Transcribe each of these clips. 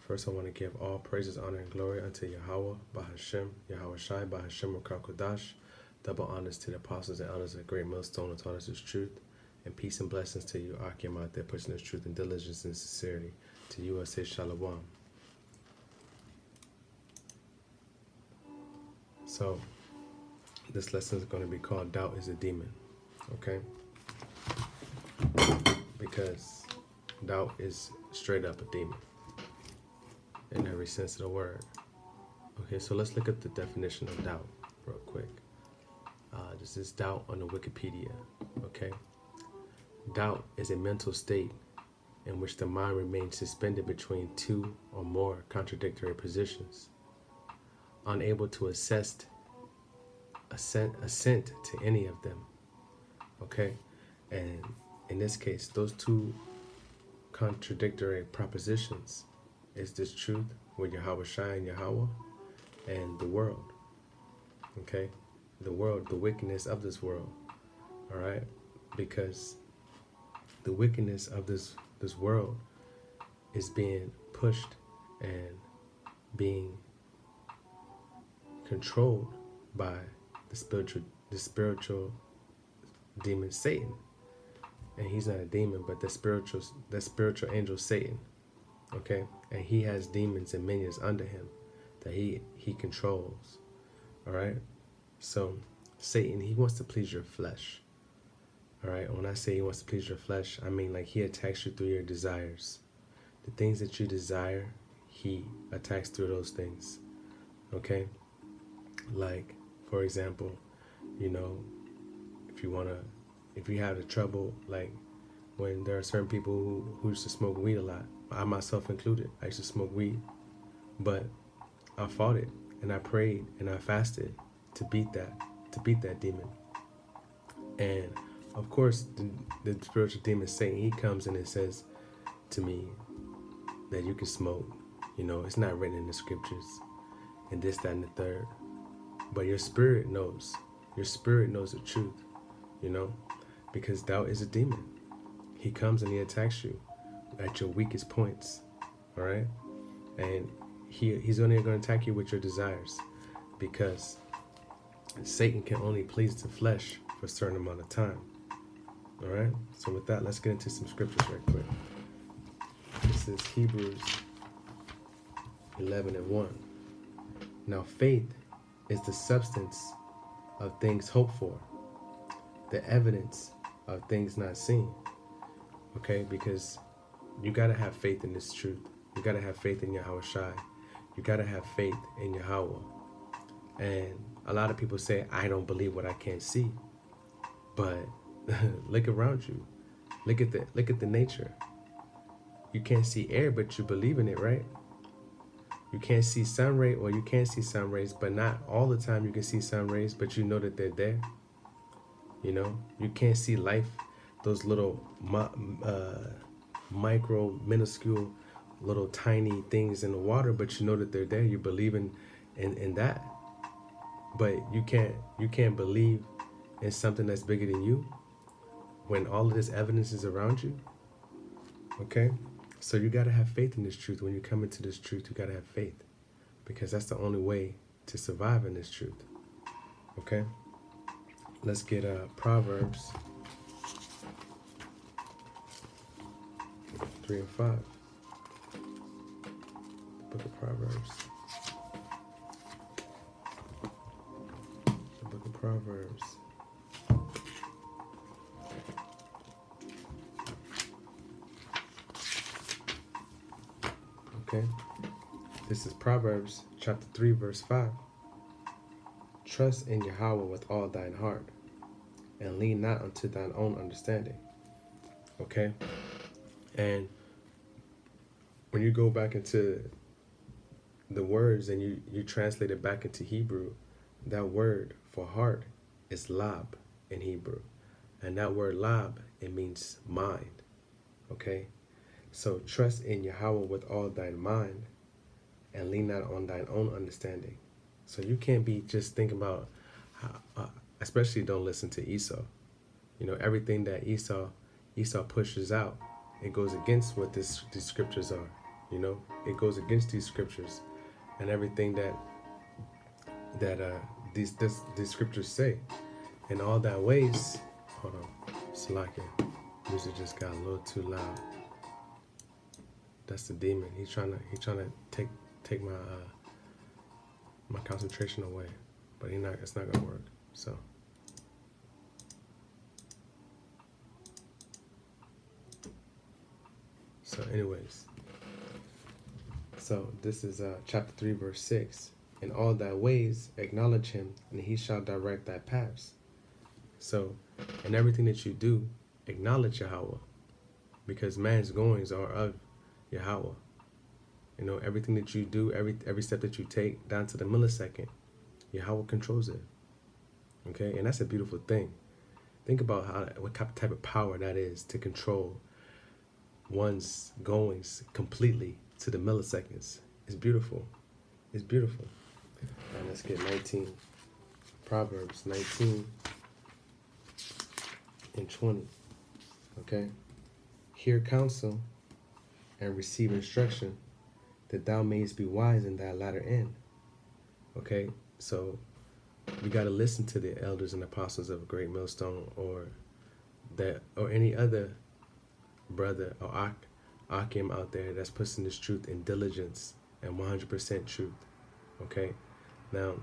First, I want to give all praises, honor, and glory unto Yahweh, Bahashem, Yahweh Shai, Bahashem, Kodash. Double honors to the apostles and elders of the great millstone who taught us his truth. And peace and blessings to you, Akim, out there pushing his truth and diligence and sincerity. To you, I say Shalom. So, this lesson is going to be called Doubt is a Demon. Okay? Because doubt is straight up a demon in every sense of the word. Okay, so let's look at the definition of doubt real quick. This is doubt on the Wikipedia. Okay, doubt is a mental state in which the mind remains suspended between two or more contradictory positions, unable to assent to any of them. Okay, and in this case, those two contradictory propositions is this truth with Yahweh Shai and Yahweh and the world. Okay, the world, the wickedness of this world. All right, because the wickedness of this world is being pushed and being controlled by the spiritual demon Satan. And he's not a demon, but the spiritual angel Satan. Okay, and he has demons and minions under him that he controls. All right, so Satan, he wants to please your flesh. All right, when I say he wants to please your flesh, I mean like he attacks you through your desires. The things that you desire, he attacks through those things. Okay, like for example, you know, if you have the trouble, like when there are certain people who used to smoke weed a lot, I myself included, I used to smoke weed, but I fought it and I prayed and I fasted to beat that demon. And of course, the spiritual demon Satan, he comes in and says to me that you can smoke, you know, it's not written in the scriptures and this, that, and the third, but your spirit knows the truth, you know, because doubt is a demon. He comes and he attacks you at your weakest points, all right? And he's only going to attack you with your desires, because Satan can only please the flesh for a certain amount of time, all right? So with that, let's get into some scriptures right quick. This is Hebrews 11:1. Now faith is the substance of things hoped for, the evidence of things not seen. Okay, because you got to have faith in this truth. You got to have faith in Yahweh Shai. You got to have faith in Yahweh. And a lot of people say, I don't believe what I can't see. But look around you. Look at the nature. You can't see air, but you believe in it, right? You can't see sun ray, or you can't see sun rays, but not all the time you can see sun rays, but you know that they're there. You know, you can't see life, those little micro, minuscule, little tiny things in the water, but you know that they're there. You believe in that. But you can't believe in something that's bigger than you when all of this evidence is around you. Okay? So you got to have faith in this truth. When you come into this truth, you got to have faith, because that's the only way to survive in this truth. Okay? Let's get Proverbs 3 and 5. The book of Proverbs. The book of Proverbs. Okay. This is Proverbs chapter 3, verse 5. Trust in Yahweh with all thine heart, and lean not unto thine own understanding. Okay? And when you go back into the words and you translate it back into Hebrew, that word for heart is lab in Hebrew. And that word lab, it means mind. Okay? So trust in Yahweh with all thine mind, and lean not on thine own understanding. So you can't be just thinking about how, especially don't listen to Esau. You know, everything that Esau pushes out, it goes against what these scriptures are. You know, it goes against these scriptures and everything that these scriptures say. In all that ways, hold on, Salakia, music just got a little too loud. That's the demon. He's trying to take my concentration away, but it's not gonna work. So anyways, so this is chapter 3 verse 6. In all thy ways acknowledge him, and he shall direct thy paths. So in everything that you do, acknowledge Yahweh, because man's goings are of Yahweh. You know, everything that you do, every step that you take, down to the millisecond, Yahweh controls it. Okay, and that's a beautiful thing. Think about what type of power that is, to control one's goings completely to the milliseconds. It's beautiful. It's beautiful. And let's get 19. Proverbs 19 and 20. Okay? Hear counsel and receive instruction, that thou mayest be wise in thy latter end. Okay? So we got to listen to the elders and apostles of a Great Millstone, or any other brother or Akim out there that's pushing this truth in diligence and 100% truth. Okay? Now,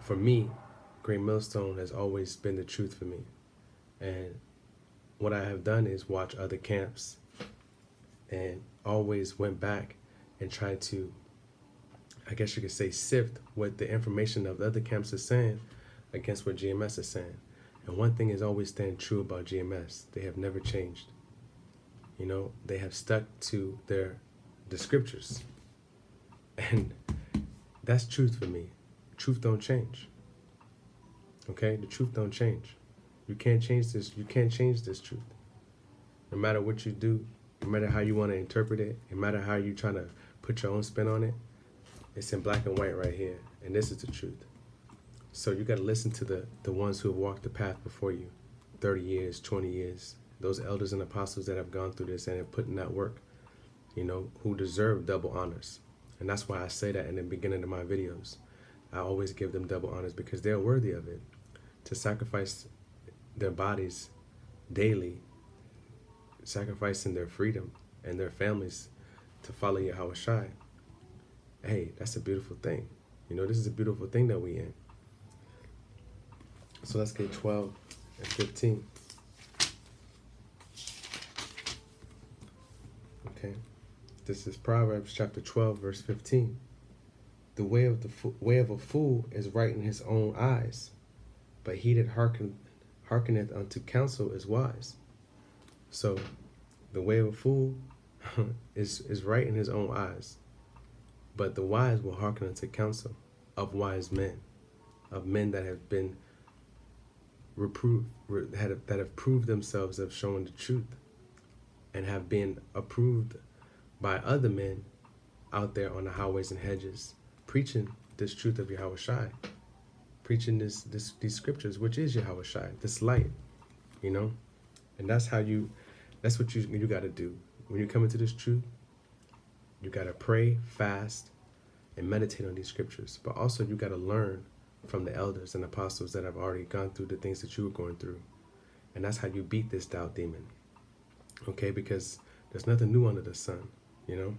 for me, Great Millstone has always been the truth for me. And what I have done is watch other camps, and always went back and tried to, I guess you could say, sift what the information of the other camps are saying against what GMS is saying. And one thing is always staying true about GMS. They have never changed. You know, they have stuck to the scriptures. And that's truth for me. Truth don't change. Okay? The truth don't change. You can't change this. You can't change this truth. No matter what you do, no matter how you want to interpret it, no matter how you're trying to put your own spin on it, it's in black and white right here. And this is the truth. So you got to listen to the ones who have walked the path before you, 30 years, 20 years, those elders and apostles that have gone through this and have put in that work, you know, who deserve double honors. And that's why I say that in the beginning of my videos. I always give them double honors, because they're worthy of it. To sacrifice their bodies daily, sacrificing their freedom and their families to follow Yahweh Shai. Hey, that's a beautiful thing. You know, this is a beautiful thing that we in. So let's get 12 and 15. Okay. This is Proverbs chapter 12, verse 15. The way of a fool is right in his own eyes, but he that hearkeneth unto counsel is wise. So the way of a fool is right in his own eyes, but the wise will hearken unto counsel of wise men, of men that have been reproved, that have proved themselves of showing the truth, and have been approved by other men out there on the highways and hedges, preaching this truth of Yahweh Shai, preaching these scriptures, which is Yahweh Shai, this light, you know. And that's what you got to do when you come into this truth. You got to pray, fast, and meditate on these scriptures. But also you got to learn from the elders and apostles that have already gone through the things that you were going through. And that's how you beat this doubt demon. Okay, because there's nothing new under the sun, you know.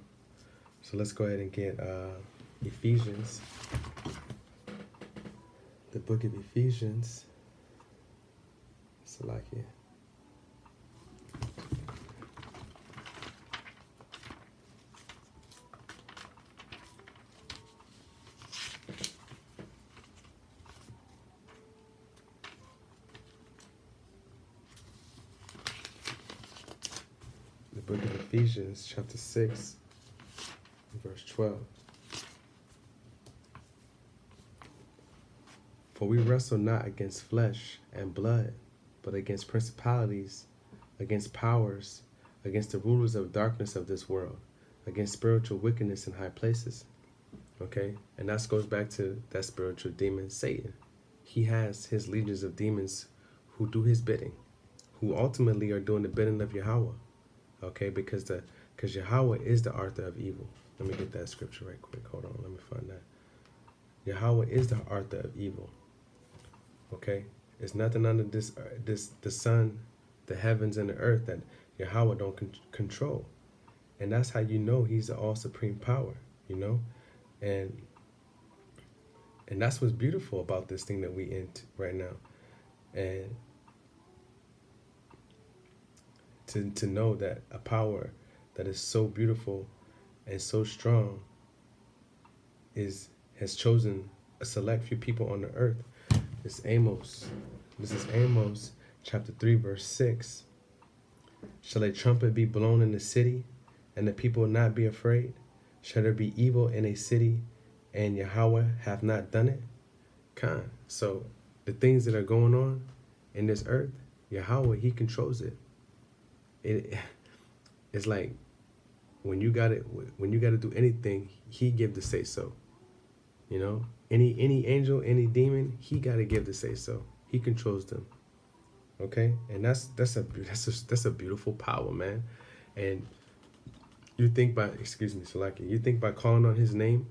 So let's go ahead and get Ephesians, the book of Ephesians. Salakia. The book of Ephesians, chapter 6, verse 12. For we wrestle not against flesh and blood, but against principalities, against powers, against the rulers of darkness of this world, against spiritual wickedness in high places. Okay? And that goes back to that spiritual demon, Satan. He has his legions of demons who do his bidding, who ultimately are doing the bidding of Yahweh. Okay? Because the Because Yahweh is the author of evil. Let me get that scripture right quick. Hold on, let me find that. Yahweh is the author of evil. Okay? It's nothing under the sun, the heavens, and the earth that Yahweh don't control. And that's how you know he's the all supreme power, you know? And that's what's beautiful about this thing that we into right now. And to know that a power that is so beautiful and so strong has chosen a select few people on the earth. This is Amos chapter 3 verse 6. Shall a trumpet be blown in the city, and the people not be afraid? Shall there be evil in a city, and Yahweh have not done it? Khan. So the things that are going on in this earth, Yahweh, he controls it. It's like when you gotta do anything, he give the say so. You know, any angel, any demon, he gotta give the say so. He controls them. Okay, and that's a beautiful power, man. And you think by you think by calling on his name,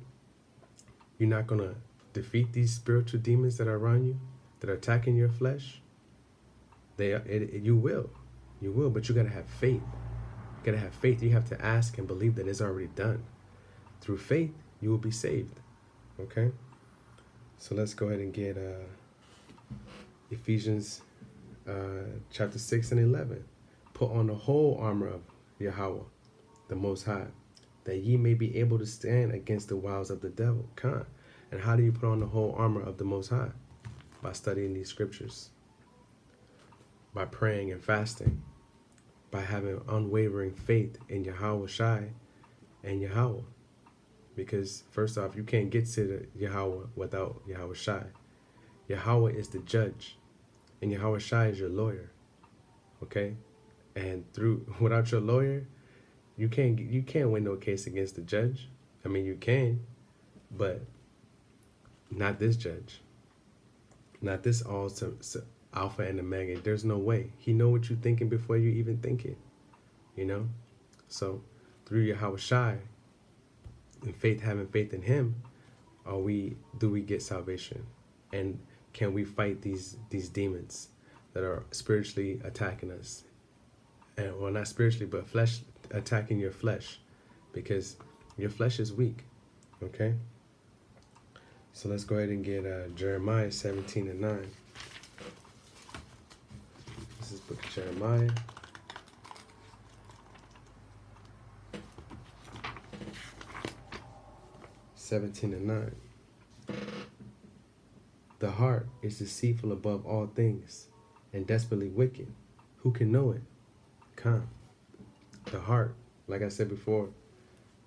you're not gonna defeat these spiritual demons that are around you, that are attacking your flesh. You will, but you gotta have faith. You gotta have faith. You have to ask and believe that it's already done. Through faith, you will be saved. Okay, so let's go ahead and get Ephesians chapter 6 and 11. Put on the whole armor of Yahweh, the Most High, that ye may be able to stand against the wiles of the devil. Khan. And how do you put on the whole armor of the Most High? By studying these scriptures, by praying and fasting, by having unwavering faith in Yahweh Shai and Yahweh. Because first off, you can't get to Yahweh without Yahweh Shai. Yahweh is the judge, and Yahweh Shai is your lawyer. Okay, and without your lawyer, you can't win no case against the judge. I mean, you can, but not this judge. Not this Alpha and Omega. There's no way. He know what you're thinking before you even think it. You know, so through Yahweh Shai and having faith in him, do we get salvation, and can we fight these demons that are spiritually attacking us, and well, not spiritually, but attacking your flesh, because your flesh is weak. Okay, so let's go ahead and get Jeremiah 17 and 9. This is book of Jeremiah. (17 and 9). The heart is deceitful above all things, and desperately wicked. Who can know it? Come. The heart, like I said before,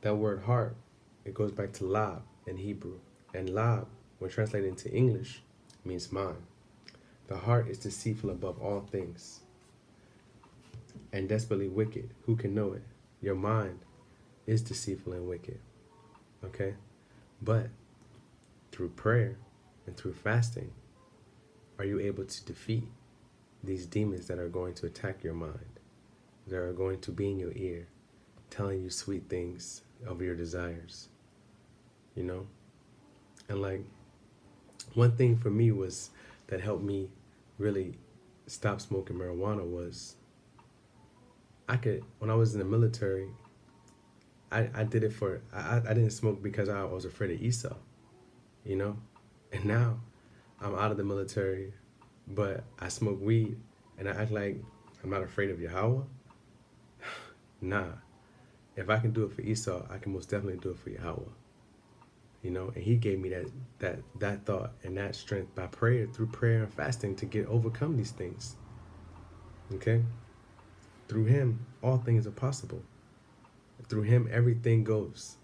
that word heart, it goes back to lab in Hebrew. And lab, when translated into English, means mind. The heart is deceitful above all things, and desperately wicked. Who can know it? Your mind is deceitful and wicked. Okay? But through prayer and through fasting, are you able to defeat these demons that are going to attack your mind, that are going to be in your ear, telling you sweet things of your desires, you know? And like, one thing for me was that helped me really stop smoking marijuana was when I was in the military, I did it I didn't smoke because I was afraid of Esau, you know? And now I'm out of the military, but I smoke weed and I act like I'm not afraid of Yahweh. Nah. If I can do it for Esau, I can most definitely do it for Yahweh. You know, and he gave me that thought and that strength by prayer, through prayer and fasting, to overcome these things. Okay? Through him, all things are possible. Through him, everything goes.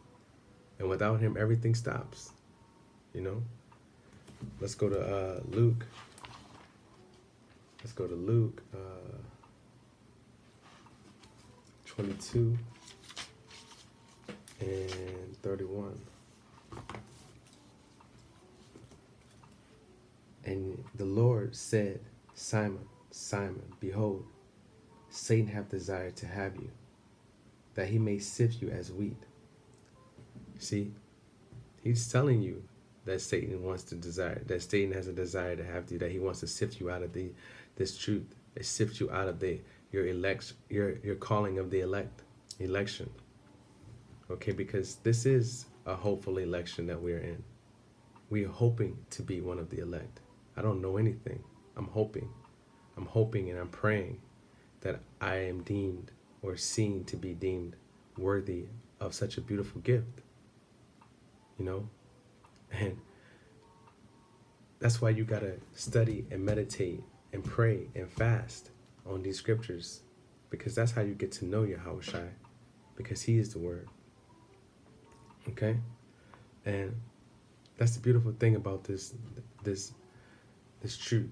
And without him, everything stops. You know? Let's go to Luke. Let's go to Luke 22 and 31. And the Lord said, Simon, Simon, behold, Satan hath desired to have you, that he may sift you as wheat. See, he's telling you that Satan has a desire to have you, that he wants to sift you out of this truth, sift you out of your calling of the election. Okay, because this is a hopeful election that we're in. We are hoping to be one of the elect. I don't know anything. I'm hoping and I'm praying that I am deemed or seen to be deemed worthy of such a beautiful gift. And that's why you gotta study and meditate and pray and fast on these scriptures, because that's how you get to know Yahushua, because he is the word. Okay? And that's the beautiful thing about this truth,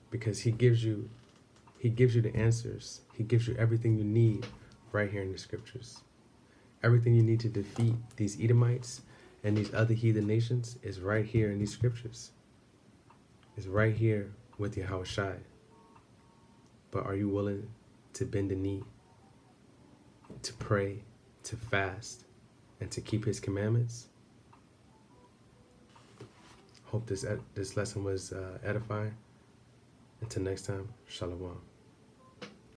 because he gives you the answers. He gives you everything you need right here in the scriptures. Everything you need to defeat these Edomites and these other heathen nations is right here in these scriptures. It's right here with Yahushua. But are you willing to bend the knee, to pray, to fast, and to keep his commandments? Hope this lesson was edifying. Until next time, Shalom.